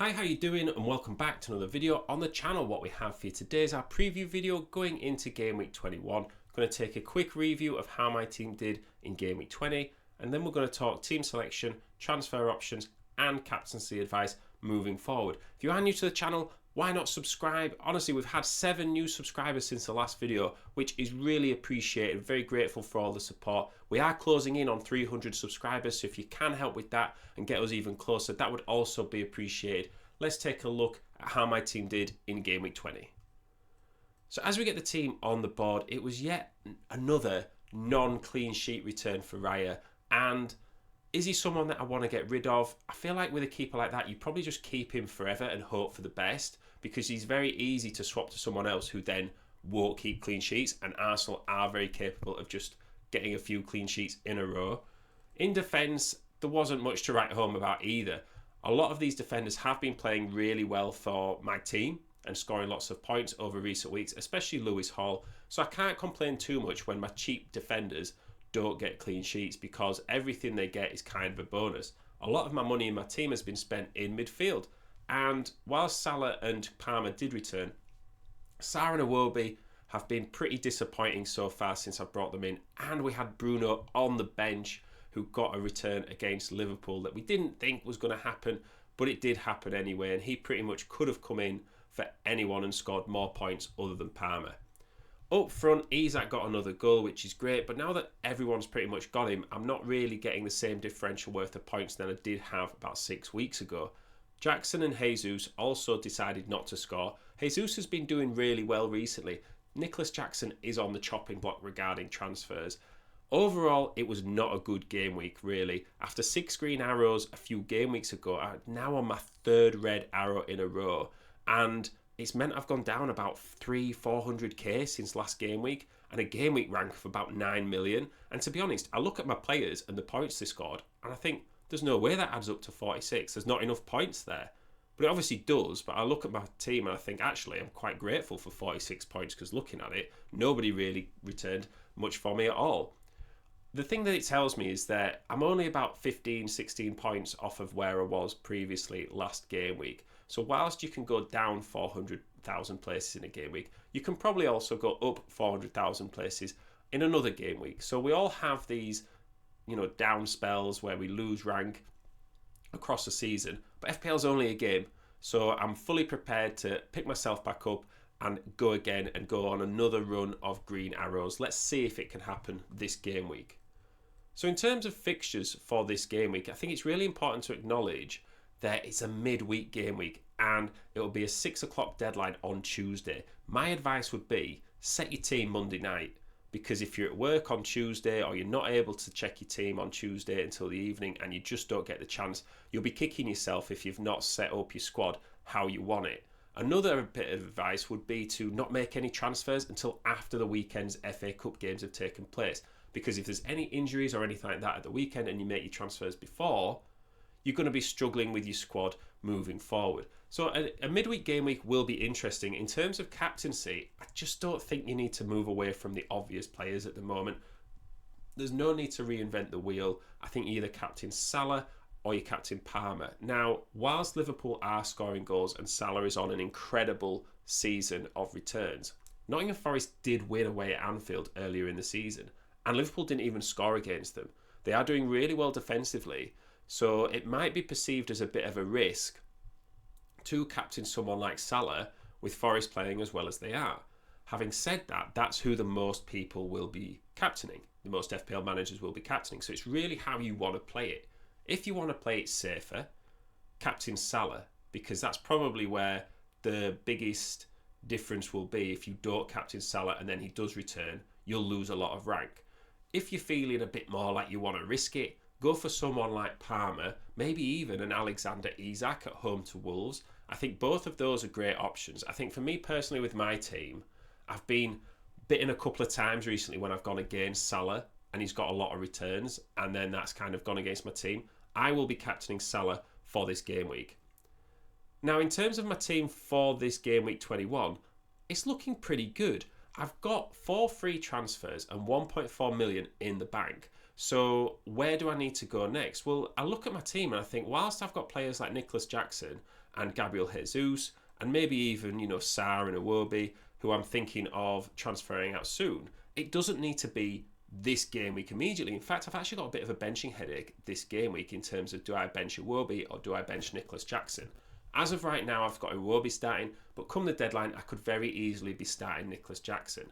Hi, how you doing? And welcome back to another video on the channel. What we have for you today is our preview video going into Game Week 21. I'm going to take a quick review of how my team did in Game Week 20, and then we're going to talk team selection, transfer options, and captaincy advice moving forward. If you are new to the channel, why not subscribe? Honestly, we've had 7 new subscribers since the last video, which is really appreciated. Very grateful for all the support. We are closing in on 300 subscribers, so if you can help with that and get us even closer, that would also be appreciated. Let's take a look at how my team did in Game Week 20. So as we get the team on the board, it was yet another non-clean sheet return for Raya. And is he someone that I want to get rid of? I feel like with a keeper like that, you probably just keep him forever and hope for the best, because he's very easy to swap to someone else who then won't keep clean sheets, and Arsenal are very capable of just getting a few clean sheets in a row. In defence, there wasn't much to write home about either. A lot of these defenders have been playing really well for my team and scoring lots of points over recent weeks, especially Lewis Hall. So I can't complain too much when my cheap defenders don't get clean sheets, because everything they get is kind of a bonus. A lot of my money in my team has been spent in midfield. And whilst Salah and Palmer did return, Sarr and Iwobi have been pretty disappointing so far since I've brought them in. And we had Bruno on the bench, who got a return against Liverpool that we didn't think was going to happen, but it did happen anyway, and he pretty much could have come in for anyone and scored more points other than Palmer. Up front, Isak got another goal, which is great, but now that everyone's pretty much got him, I'm not really getting the same differential worth of points than I did have about 6 weeks ago. Jackson and Jesus also decided not to score. Jesus has been doing really well recently. Nicholas Jackson is on the chopping block regarding transfers. Overall, it was not a good game week, really. After 6 green arrows a few game weeks ago, I'm now on my 3rd red arrow in a row. And it's meant I've gone down about 400k since last game week, and a game week rank of about 9 million. And to be honest, I look at my players and the points they scored, and I think there's no way that adds up to 46. There's not enough points there. But it obviously does. But I look at my team and I think, actually, I'm quite grateful for 46 points, because looking at it, nobody really returned much for me at all. The thing that it tells me is that I'm only about 15, 16 points off of where I was previously last game week. So whilst you can go down 400,000 places in a game week, you can probably also go up 400,000 places in another game week. So we all have these, down spells where we lose rank across the season. But FPL is only a game. So I'm fully prepared to pick myself back up and go again and go on another run of green arrows. Let's see if it can happen this game week. So in terms of fixtures for this game week, I think it's really important to acknowledge that it's a midweek game week and it will be a 6 o'clock deadline on Tuesday. My advice would be set your team Monday night, because if you're at work on Tuesday or you're not able to check your team on Tuesday until the evening and you just don't get the chance, you'll be kicking yourself if you've not set up your squad how you want it. Another bit of advice would be to not make any transfers until after the weekend's FA Cup games have taken place, because if there's any injuries or anything like that at the weekend and you make your transfers before, you're going to be struggling with your squad moving forward. So a midweek game week will be interesting. In terms of captaincy, I just don't think you need to move away from the obvious players at the moment. There's no need to reinvent the wheel. I think you either captain Salah or you captain Palmer. Now, whilst Liverpool are scoring goals and Salah is on an incredible season of returns, Nottingham Forest did win away at Anfield earlier in the season, and Liverpool didn't even score against them. They are doing really well defensively, so it might be perceived as a bit of a risk to captain someone like Salah with Forest playing as well as they are. Having said that, that's who the most people will be captaining. The most FPL managers will be captaining. So it's really how you want to play it. If you want to play it safer, captain Salah, because that's probably where the biggest difference will be. If you don't captain Salah and then he does return, you'll lose a lot of rank. If you're feeling a bit more like you want to risk it, go for someone like Palmer, maybe even an Alexander Isak at home to Wolves. I think both of those are great options. I think for me personally with my team, I've been bitten a couple of times recently when I've gone against Salah and he's got a lot of returns, and then that's kind of gone against my team. I will be captaining Salah for this game week. Now, in terms of my team for this game week 21, it's looking pretty good. I've got 4 free transfers and 1.4 million in the bank. So where do I need to go next? Well, I look at my team and I think, whilst I've got players like Nicholas Jackson and Gabriel Jesus, and maybe even, Sarr and Iwobi, who I'm thinking of transferring out soon, it doesn't need to be this game week immediately. In fact, I've actually got a bit of a benching headache this game week in terms of, do I bench Iwobi or do I bench Nicholas Jackson? As of right now, I've got Iwobi starting, but come the deadline, I could very easily be starting Nicholas Jackson.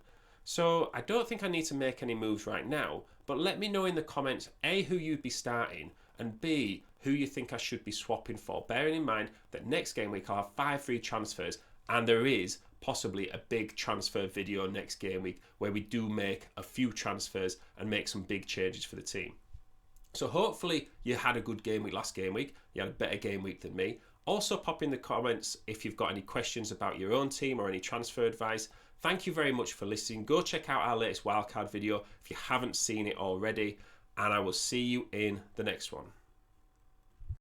So I don't think I need to make any moves right now, but let me know in the comments, A, who you'd be starting, and B, who you think I should be swapping for, bearing in mind that next game week I'll have 5 free transfers, and there is possibly a big transfer video next game week where we do make a few transfers and make some big changes for the team. So hopefully you had a good game week last game week, you had a better game week than me. Also pop in the comments if you've got any questions about your own team or any transfer advice. Thank you very much for listening. Go check out our latest wildcard video if you haven't seen it already, and I will see you in the next one.